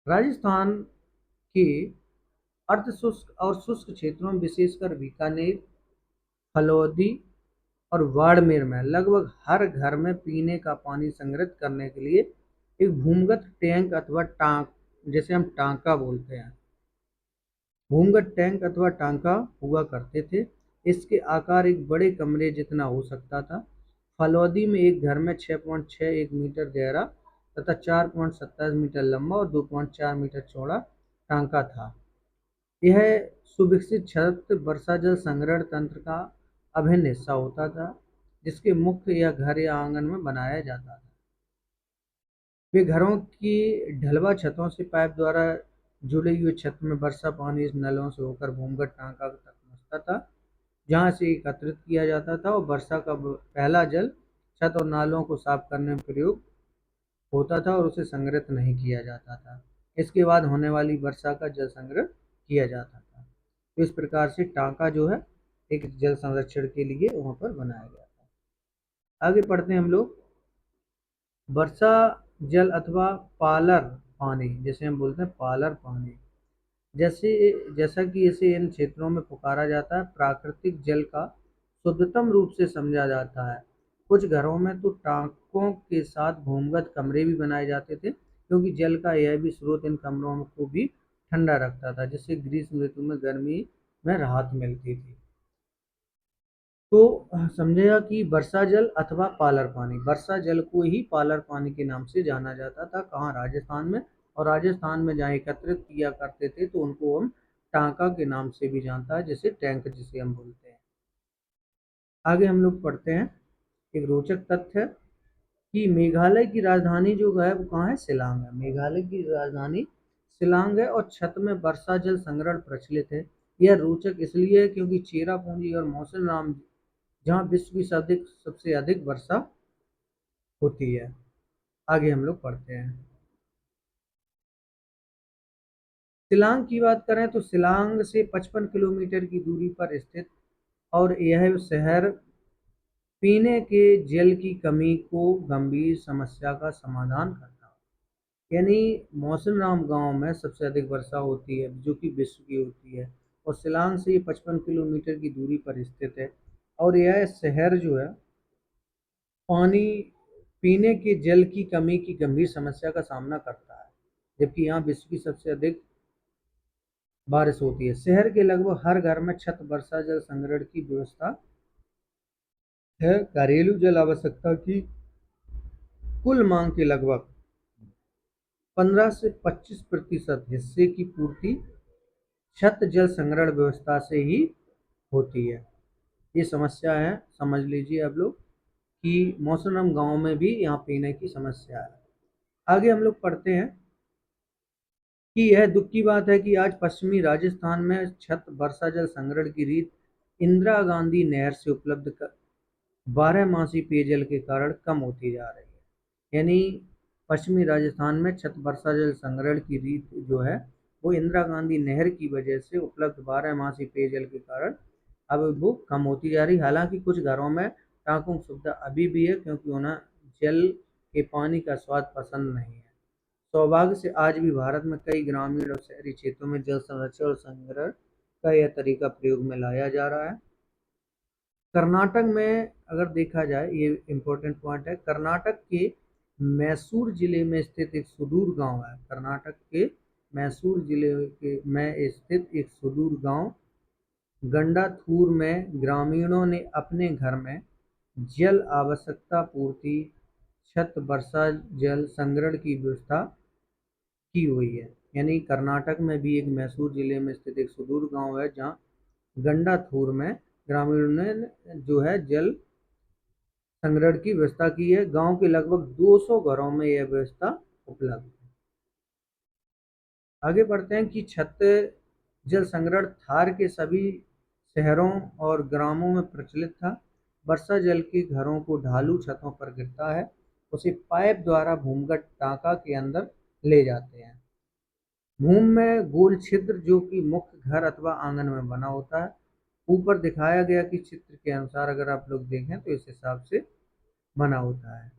A: राजस्थान के अर्ध शुष्क और शुष्क क्षेत्रों में विशेषकर बीकानेर, फलौदी और बाड़मेर में लगभग हर घर में पीने का पानी संग्रहित करने के लिए एक भूमिगत टैंक अथवा टांक, जैसे हम टांका बोलते हैं, भूमिगत टैंक अथवा टांका हुआ करते थे। इसके आकार एक बड़े कमरे जितना हो सकता था। फलौदी में एक घर में 6.61 मीटर गहरा तथा 4.27 मीटर लंबा और 2.4 मीटर चौड़ा टांका था। यह सुविकसित छत वर्षा जल संग्रहण तंत्र का अभिन्न हिस्सा होता था जिसके मुख्य या घर या आंगन में बनाया जाता था। वे घरों की ढलवा छतों से पाइप द्वारा जुड़ी हुई छत में वर्षा पानी इस नलों से होकर भूमिगत टांका तक पहुंचता था जहां से एकत्रित किया जाता था और वर्षा का पहला जल छत और नालों को साफ करने में प्रयोग होता था और उसे संग्रहित नहीं किया जाता था। इसके बाद होने वाली वर्षा का जल संग्रह किया जाता था। तो इस प्रकार से टांका जो है एक जल संरक्षण के लिए वहां पर बनाया गया था। आगे पढ़ते हैं हम लोग, वर्षा जल अथवा पालर पानी, जैसे हम बोलते हैं पालर पानी, जैसा कि इसे इन क्षेत्रों में पुकारा जाता है, प्राकृतिक जल का शुद्धतम रूप से समझा जाता है। कुछ घरों में तो टांकों के साथ भूमिगत कमरे भी बनाए जाते थे क्योंकि जल का यह भी स्रोत इन कमरों को भी ठंडा रखता था जिससे ग्रीष्म ऋतु में गर्मी में राहत मिलती थी। तो समझेगा कि वर्षा जल अथवा पालर पानी, वर्षा जल को ही पालर पानी के नाम से जाना जाता था। कहाँ? राजस्थान में। और राजस्थान में जहाँ एकत्रित किया करते थे तो उनको हम टांका के नाम से भी जानता है, जैसे टैंक जिसे हम बोलते हैं। आगे हम लोग पढ़ते हैं, एक रोचक तथ्य कि मेघालय की राजधानी जो है वो कहाँ है? शिलांग है। मेघालय की राजधानी शिलांग है और छत में वर्षा जल संग्रहण प्रचलित है। यह रोचक इसलिए है क्योंकि चेरापूंजी और मौसिनराम जहाँ विश्व की सबसे अधिक वर्षा होती है। आगे हम लोग पढ़ते हैं, शिलांग की बात करें तो शिलांग से 55 किलोमीटर की दूरी पर स्थित और यह शहर पीने के जल की कमी को गंभीर समस्या का समाधान करता है। यानी मौसिनराम गांव में सबसे अधिक वर्षा होती है जो कि विश्व की होती है और शिलांग से 55 किलोमीटर की दूरी पर स्थित है और यह शहर जो है पानी पीने के जल की कमी की गंभीर समस्या का सामना करता है जबकि यहाँ विश्व की सबसे अधिक बारिश होती है। शहर के लगभग हर घर में छत वर्षा जल संग्रहण की व्यवस्था है। घरेलू जल आवश्यकता की कुल मांग के लगभग 15 से 25% हिस्से की पूर्ति छत जल संग्रहण व्यवस्था से ही होती है। ये समस्या है, समझ लीजिए आप लोग कि मौसम गांव में भी यहाँ पीने की समस्या है। आगे हम लोग पढ़ते हैं कि यह दुख की बात है कि आज पश्चिमी राजस्थान में छत वर्षा जल संग्रहण की रीत इंदिरा गांधी नहर से उपलब्ध 12 मासी पेयजल के कारण कम होती जा रही है। यानी पश्चिमी राजस्थान में छत वर्षा जल संग्रहण की रीत जो है वो इंदिरा गांधी नहर की वजह से उपलब्ध 12 मासी पेयजल के कारण अब वो कम होती जा रही। हालांकि कुछ घरों में टाँकों की सुविधा अभी भी है, क्योंकि उन्हें जल के पानी का स्वाद पसंद नहीं है। सौभाग्य से आज भी भारत में कई ग्रामीण और शहरी क्षेत्रों में जल संरक्षण और संग्रहण का यह तरीका प्रयोग में लाया जा रहा है। कर्नाटक में अगर देखा जाए, ये इम्पोर्टेंट पॉइंट है, कर्नाटक के मैसूर जिले में स्थित एक सुदूर गांव है। कर्नाटक के मैसूर जिले में स्थित एक सुदूर गांव गंडाथूर में ग्रामीणों ने अपने घर में जल आवश्यकता पूर्ति छत वर्षा जल संग्रहण की व्यवस्था की हुई है। यानी कर्नाटक में भी एक मैसूर जिले में स्थित एक सुदूर गांव है जहां गंडाथूर में ग्रामीणों ने जो है जल संग्रहण की व्यवस्था की है। गांव के लगभग 200 घरों में यह व्यवस्था उपलब्ध है। आगे बढ़ते हैं कि छत जल संग्रहण थार के सभी शहरों और ग्रामों में प्रचलित था। वर्षा जल के घरों को ढालू छतों पर गिरता है, उसे पाइप द्वारा भूमिगत टांका के अंदर ले जाते हैं। भूमि में गोल छिद्र जो कि मुख्य घर अथवा आंगन में बना होता है। ऊपर दिखाया गया कि चित्र के अनुसार अगर आप लोग देखें तो इस हिसाब से बना होता है।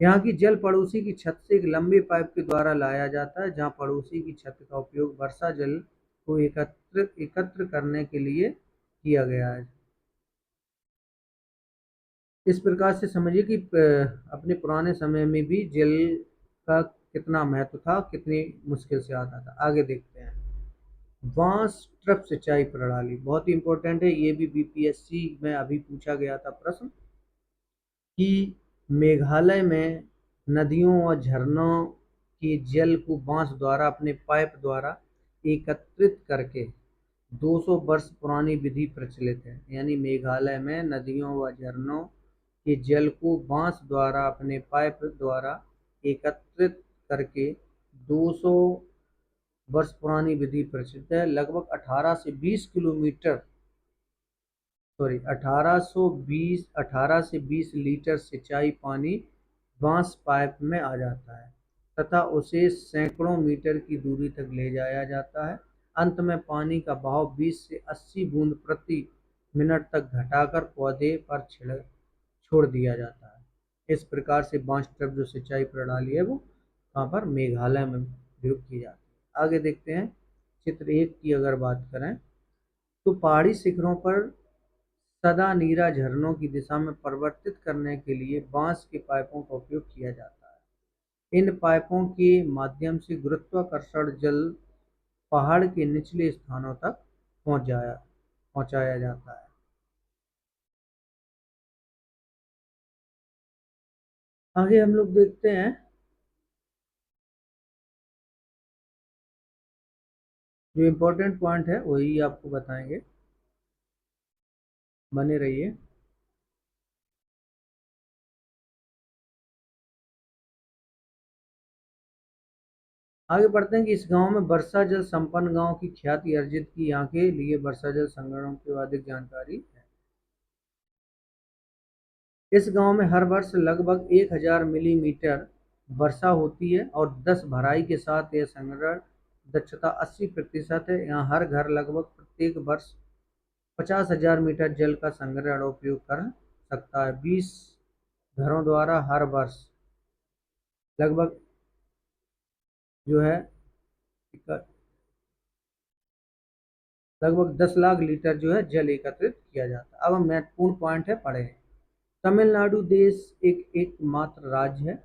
A: यहाँ की जल पड़ोसी की छत से एक लंबे पाइप के द्वारा लाया जाता है, जहाँ पड़ोसी की छत का उपयोग वर्षा जल को एकत्र करने के लिए किया गया है। इस प्रकार से समझिए कि अपने पुराने समय में भी जल का कितना महत्व था, कितनी मुश्किल से आता था। आगे देखते हैं, बांस ट्रप सिंचाई प्रणाली बहुत ही इंपॉर्टेंट है। ये भी बीपीएससी में अभी पूछा गया था प्रश्न कि मेघालय में नदियों और झरनों के जल को बांस द्वारा अपने पाइप द्वारा एकत्रित करके 200 वर्ष पुरानी विधि प्रचलित है। यानी मेघालय में नदियों व झरनों के जल को बांस द्वारा अपने पाइप द्वारा एकत्रित करके 200 वर्ष पुरानी विधि प्रचलित है। लगभग 18 से 20 लीटर सिंचाई पानी बांस पाइप में आ जाता है तथा उसे सैकड़ों मीटर की दूरी तक ले जाया जाता है। अंत में पानी का बहाव 20 से 80 बूंद प्रति मिनट तक घटाकर पौधे पर छोड़ दिया जाता है। इस प्रकार से बांस ट्रप जो सिंचाई प्रणाली है वो वहाँ पर मेघालय में प्रयोग की जाती है। आगे देखते हैं, चित्र 1 की अगर बात करें तो पहाड़ी शिखरों पर सदा नीरा झरनों की दिशा में परिवर्तित करने के लिए बांस के पाइपों का उपयोग किया जाता है। इन पाइपों के माध्यम से गुरुत्वाकर्षण जल पहाड़ के निचले स्थानों तक पहुंचाया जाता है। आगे हम लोग देखते हैं, जो इम्पोर्टेंट पॉइंट है वही आपको बताएंगे, बने रहिए। आगे बढ़ते हैं कि इस गांव में वर्षा जल संपन्न गांव की ख्याति अर्जित की। यहाँ के लिए वर्षा जल संग्रहण की अधिक जानकारी है। इस गांव में हर वर्ष लगभग 1000 मिलीमीटर वर्षा होती है और 10 भराई के साथ यह संग्रहण दक्षता 80% है। यहाँ हर घर लगभग प्रत्येक वर्ष 50,000 मीटर जल का संग्रहण उपयोग कर सकता है। 20 घरों द्वारा हर वर्ष लगभग जो है लगभग 10 लाख लीटर जो है जल एकत्रित किया जाता है। अब हम महत्वपूर्ण पॉइंट है पढ़े। तमिलनाडु देश एकमात्र राज्य है।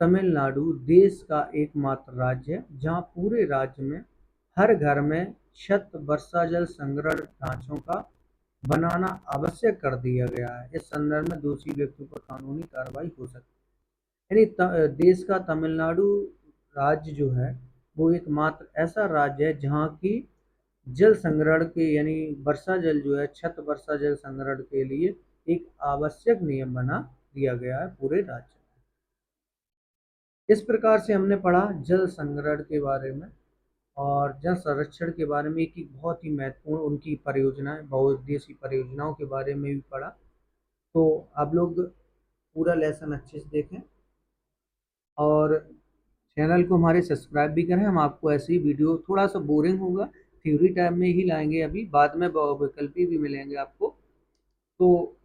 A: तमिलनाडु देश का एकमात्र राज्य है जहां पूरे राज्य में हर घर में छत वर्षा जल संग्रहण ढांचों का बनाना आवश्यक कर दिया गया है। इस संदर्भ में दोषी व्यक्तियों पर कानूनी कार्रवाई हो सकती है। यानी देश का तमिलनाडु राज्य जो है वो एकमात्र ऐसा राज्य है जहाँ की जल संग्रहण के यानी वर्षा जल जो है छत वर्षा जल संग्रहण के लिए एक आवश्यक नियम बना दिया गया है पूरे राज्य में। इस प्रकार से हमने पढ़ा जल संग्रहण के बारे में और जल संरक्षण के बारे में, एक बहुत ही महत्वपूर्ण उनकी परियोजनाएं बहुउद्देशीय परियोजनाओं के बारे में भी पढ़ा। तो आप लोग पूरा लेसन अच्छे से देखें और चैनल को हमारे सब्सक्राइब भी करें। हम आपको ऐसे ही वीडियो, थोड़ा सा बोरिंग होगा, थ्योरी टाइप में ही लाएंगे, अभी बाद में वैकल्पिक भी मिलेंगे आपको। तो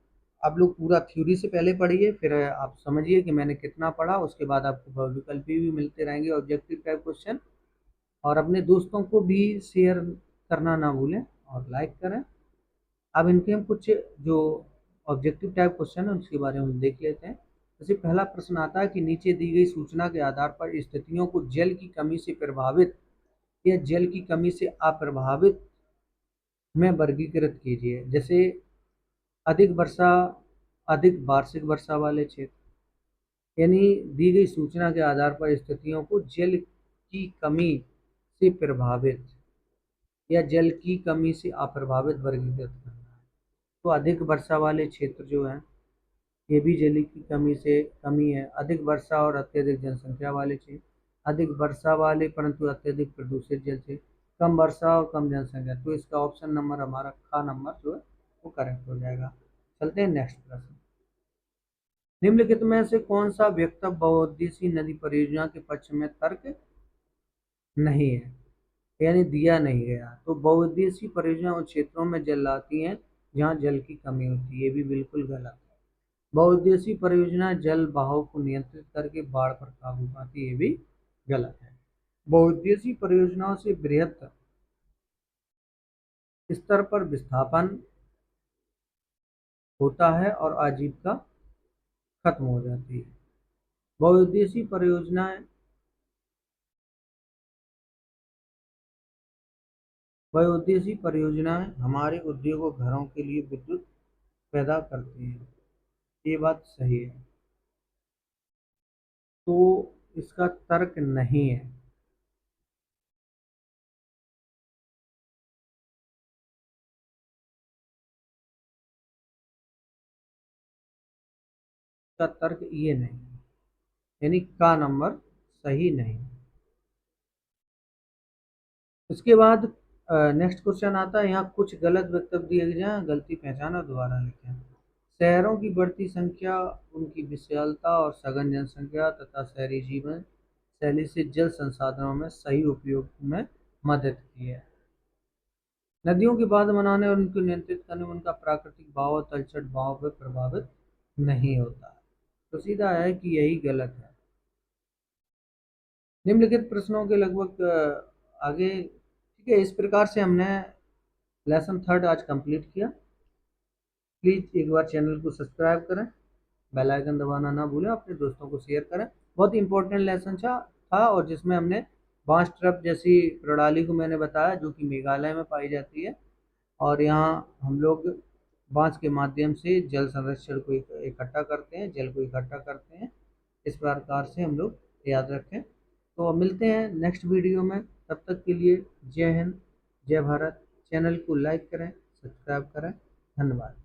A: आप लोग पूरा थ्योरी से पहले पढ़िए, फिर आप समझिए कि मैंने कितना पढ़ा, उसके बाद आपको विकल्पी भी मिलते रहेंगे, ऑब्जेक्टिव टाइप क्वेश्चन। और अपने दोस्तों को भी शेयर करना ना भूलें और लाइक करें। अब इनके हम कुछ जो ऑब्जेक्टिव टाइप क्वेश्चन है उसके बारे में हम देख लेते हैं। जैसे पहला प्रश्न आता है कि नीचे दी गई सूचना के आधार पर स्थितियों को जल की कमी से प्रभावित या जल की कमी से अप्रभावित में वर्गीकृत कीजिए। जैसे अधिक वर्षा, अधिक वार्षिक वर्षा वाले क्षेत्र, यानी दी गई सूचना के आधार पर स्थितियों को जल की कमी से प्रभावित या जल की कमी से अप्रभावित वर्गीकृत करना है। तो अधिक वर्षा वाले क्षेत्र जो हैं ये भी जल की कमी से कमी है। अधिक वर्षा और अत्यधिक जनसंख्या वाले क्षेत्र, अधिक वर्षा वाले परंतु अत्यधिक प्रदूषित जल से, कम वर्षा और कम जनसंख्या। तो इसका ऑप्शन नंबर हमारा ख नंबर जो है वो करेक्ट हो जाएगा। चलते हैं नेक्स्ट प्रश्न। निम्नलिखित में से कौन सा वक्तव्य बहुउद्देशीय नदी परियोजना के पक्ष में तर्क नहीं है, यानी दिया नहीं गया? तो बहुउद्देशीय परियोजना उन क्षेत्रों में जल लाती हैं जहाँ जल की कमी होती है, ये भी बिल्कुल गलत है। बहुउद्देशीय परियोजना जल बहाव को नियंत्रित करके बाढ़ पर काबू पाती है, ये भी गलत है। बहुउद्देशीय परियोजनाओं से बृहत स्तर पर विस्थापन होता है और आजीविका खत्म हो जाती है। बहुउद्देशीय परियोजनाएं बहुउद्देशीय परियोजनाएं हमारे उद्योगों घरों के लिए विद्युत पैदा करती हैं, ये बात सही है। तो इसका तर्क नहीं है। इसका तर्क ये नहीं है, यानी का नंबर सही नहीं। उसके बाद नेक्स्ट क्वेश्चन आता है, यहाँ कुछ गलत वक्तव्य दिए गए हैं, गलती पहचाना दोबारा लिखें। शहरों की बढ़ती संख्या, उनकी विशालता और सघन जनसंख्या तथा शहरी जीवन शैली से जल संसाधनों में सही उपयोग में मदद की है। नदियों के बांध बनाने और उनको नियंत्रित करने में उनका प्राकृतिक बहाव और तलछट बहाव पर प्रभावित नहीं होता। तो सीधा है कि यही गलत है। निम्नलिखित प्रश्नों के लगभग आगे, ठीक है। इस प्रकार से हमने लेसन थर्ड आज कंप्लीट किया। प्लीज़ एक बार चैनल को सब्सक्राइब करें, बेल आइकन दबाना ना भूलें, अपने दोस्तों को शेयर करें। बहुत ही इंपॉर्टेंट लेसन था और जिसमें हमने बांस ट्रैप जैसी प्रणाली को मैंने बताया जो कि मेघालय में पाई जाती है और यहाँ हम लोग बांस के माध्यम से जल संरक्षण को इकट्ठा करते हैं, जल को इकट्ठा करते हैं। इस प्रकार से हम लोग याद रखें। तो मिलते हैं नेक्स्ट वीडियो में, तब तक के लिए जय हिंद, जय भारत। चैनल को लाइक करें, सब्सक्राइब करें। धन्यवाद।